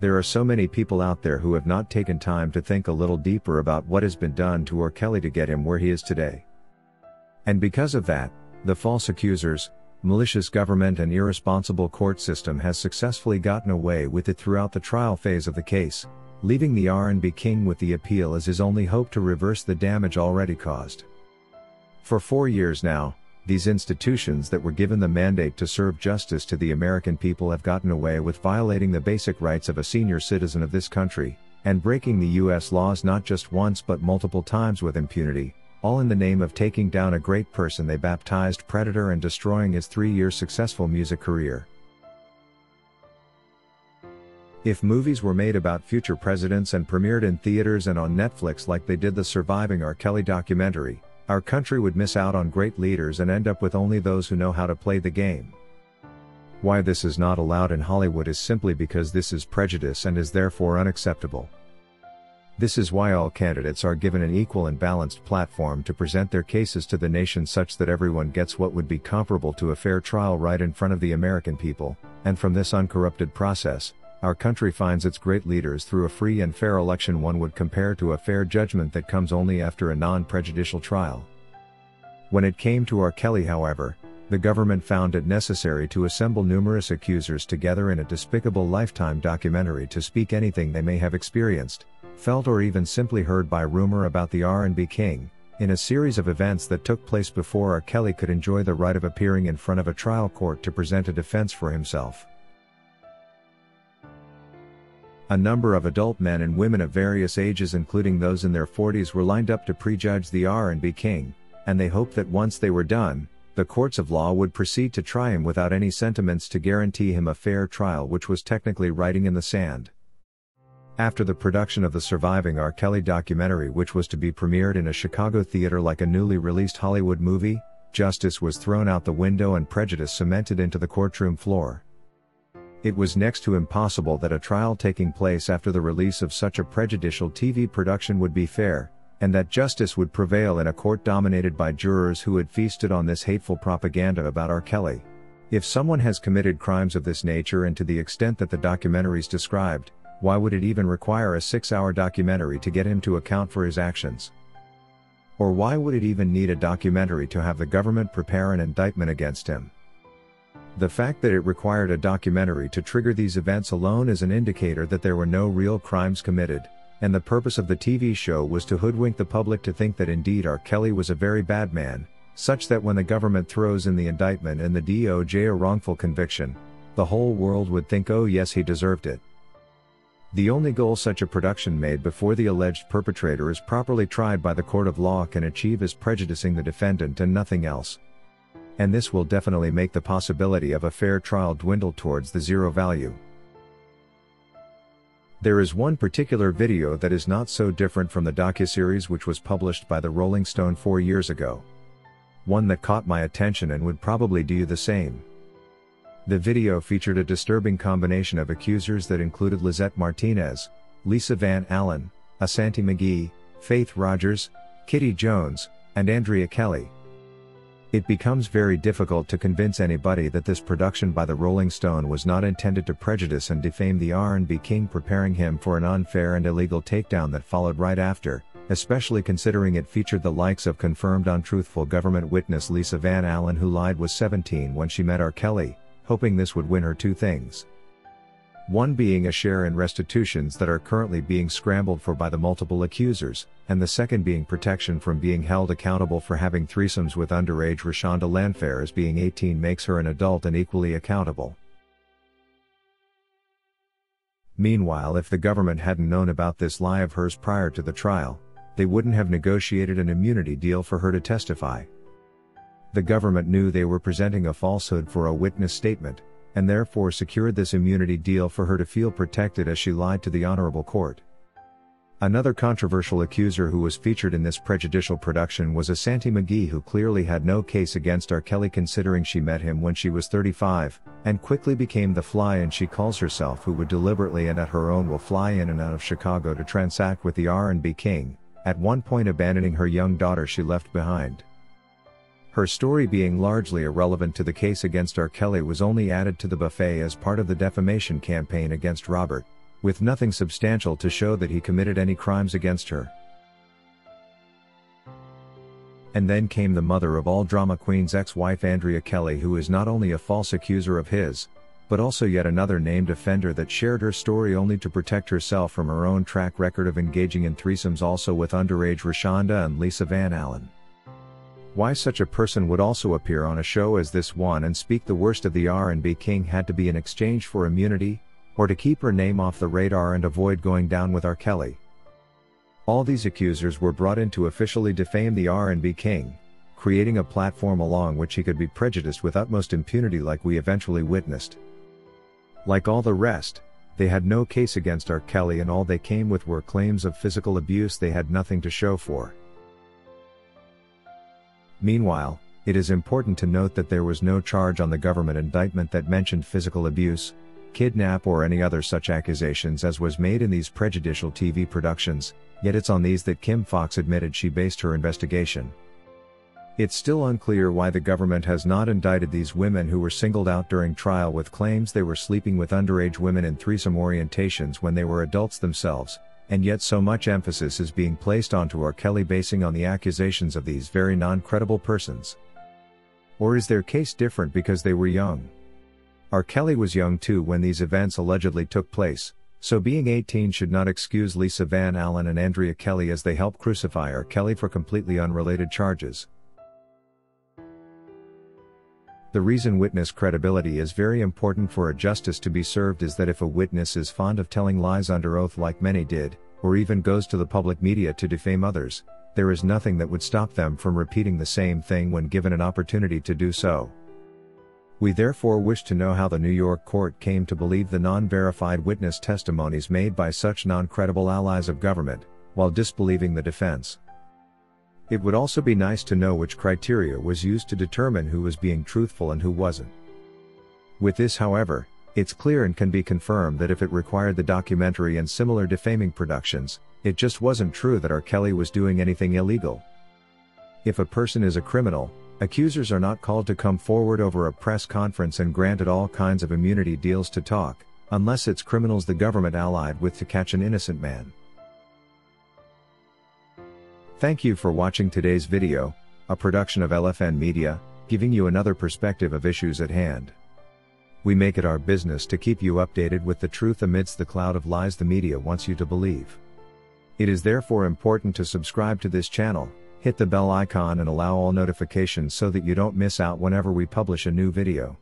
There are so many people out there who have not taken time to think a little deeper about what has been done to R. Kelly to get him where he is today. And because of that, the false accusers, malicious government and irresponsible court system has successfully gotten away with it throughout the trial phase of the case, leaving the R&B king with the appeal as his only hope to reverse the damage already caused. For 4 years now, these institutions that were given the mandate to serve justice to the American people have gotten away with violating the basic rights of a senior citizen of this country, and breaking the U.S. laws not just once but multiple times with impunity, all in the name of taking down a great person they baptized predator and destroying his 3-year successful music career. If movies were made about future presidents and premiered in theaters and on Netflix like they did the Surviving R. Kelly documentary, our country would miss out on great leaders and end up with only those who know how to play the game. Why this is not allowed in Hollywood is simply because this is prejudice and is therefore unacceptable. This is why all candidates are given an equal and balanced platform to present their cases to the nation such that everyone gets what would be comparable to a fair trial right in front of the American people, and from this uncorrupted process, our country finds its great leaders through a free and fair election one would compare to a fair judgment that comes only after a non-prejudicial trial. When it came to R. Kelly, however, the government found it necessary to assemble numerous accusers together in a despicable Lifetime documentary to speak anything they may have experienced, felt or even simply heard by rumor about the R&B king, in a series of events that took place before R. Kelly could enjoy the right of appearing in front of a trial court to present a defense for himself. A number of adult men and women of various ages including those in their 40s were lined up to prejudge the R&B king, and they hoped that once they were done, the courts of law would proceed to try him without any sentiments to guarantee him a fair trial, which was technically writing in the sand. After the production of the Surviving R. Kelly documentary, which was to be premiered in a Chicago theater like a newly released Hollywood movie, justice was thrown out the window and prejudice cemented into the courtroom floor. It was next to impossible that a trial taking place after the release of such a prejudicial TV production would be fair, and that justice would prevail in a court dominated by jurors who had feasted on this hateful propaganda about R. Kelly. If someone has committed crimes of this nature and to the extent that the documentaries described, why would it even require a 6-hour documentary to get him to account for his actions? Or why would it even need a documentary to have the government prepare an indictment against him? The fact that it required a documentary to trigger these events alone is an indicator that there were no real crimes committed, and the purpose of the TV show was to hoodwink the public to think that indeed R. Kelly was a very bad man, such that when the government throws in the indictment and the DOJ a wrongful conviction, the whole world would think, oh yes, he deserved it. The only goal such a production made before the alleged perpetrator is properly tried by the court of law can achieve is prejudicing the defendant and nothing else. And this will definitely make the possibility of a fair trial dwindle towards the zero value. There is one particular video that is not so different from the docu-series which was published by the Rolling Stone 4 years ago. One that caught my attention and would probably do you the same. The video featured a disturbing combination of accusers that included Lizette Martinez, Lisa Van Allen, Ashanti McGee, Faith Rogers, Kitty Jones, and Andrea Kelly. It becomes very difficult to convince anybody that this production by the Rolling Stone was not intended to prejudice and defame the R&B king, preparing him for an unfair and illegal takedown that followed right after, especially considering it featured the likes of confirmed untruthful government witness Lisa Van Allen, who lied was 17 when she met R. Kelly, hoping this would win her two things. One being a share in restitutions that are currently being scrambled for by the multiple accusers, and the second being protection from being held accountable for having threesomes with underage Rashonda Landfair, as being 18 makes her an adult and equally accountable. Meanwhile, if the government hadn't known about this lie of hers prior to the trial, they wouldn't have negotiated an immunity deal for her to testify. The government knew they were presenting a falsehood for a witness statement, and therefore secured this immunity deal for her to feel protected as she lied to the honorable court. Another controversial accuser who was featured in this prejudicial production was Ashanti McGee, who clearly had no case against R. Kelly considering she met him when she was 35, and quickly became the fly in she calls herself, who would deliberately and at her own will fly in and out of Chicago to transact with the R&B king, at one point abandoning her young daughter she left behind. Her story being largely irrelevant to the case against R. Kelly was only added to the buffet as part of the defamation campaign against Robert, with nothing substantial to show that he committed any crimes against her. And then came the mother of all drama queens' ex-wife Andrea Kelly, who is not only a false accuser of his, but also yet another named offender that shared her story only to protect herself from her own track record of engaging in threesomes also with underage Rashonda and Lisa Van Allen. Why such a person would also appear on a show as this one and speak the worst of the R&B king had to be in exchange for immunity, or to keep her name off the radar and avoid going down with R. Kelly. All these accusers were brought in to officially defame the R&B king, creating a platform along which he could be prejudiced with utmost impunity like we eventually witnessed. Like all the rest, they had no case against R. Kelly and all they came with were claims of physical abuse they had nothing to show for. Meanwhile, it is important to note that there was no charge on the government indictment that mentioned physical abuse, kidnap or any other such accusations as was made in these prejudicial TV productions, yet it's on these that Kim Foxx admitted she based her investigation. It's still unclear why the government has not indicted these women who were singled out during trial with claims they were sleeping with underage women in threesome orientations when they were adults themselves, and yet so much emphasis is being placed onto R. Kelly basing on the accusations of these very non-credible persons. Or is their case different because they were young? R. Kelly was young too when these events allegedly took place, so being 18 should not excuse Lisa Van Allen and Andrea Kelly as they help crucify R. Kelly for completely unrelated charges. The reason witness credibility is very important for a justice to be served is that if a witness is fond of telling lies under oath like many did, or even goes to the public media to defame others, there is nothing that would stop them from repeating the same thing when given an opportunity to do so. We therefore wish to know how the New York court came to believe the non-verified witness testimonies made by such non-credible allies of government, while disbelieving the defense. It would also be nice to know which criteria was used to determine who was being truthful and who wasn't. With this, however, it's clear and can be confirmed that if it required the documentary and similar defaming productions, it just wasn't true that R. Kelly was doing anything illegal. If a person is a criminal, accusers are not called to come forward over a press conference and granted all kinds of immunity deals to talk, unless it's criminals the government allied with to catch an innocent man. Thank you for watching today's video, a production of LFN Media, giving you another perspective of issues at hand. We make it our business to keep you updated with the truth amidst the cloud of lies the media wants you to believe. It is therefore important to subscribe to this channel, hit the bell icon and allow all notifications so that you don't miss out whenever we publish a new video.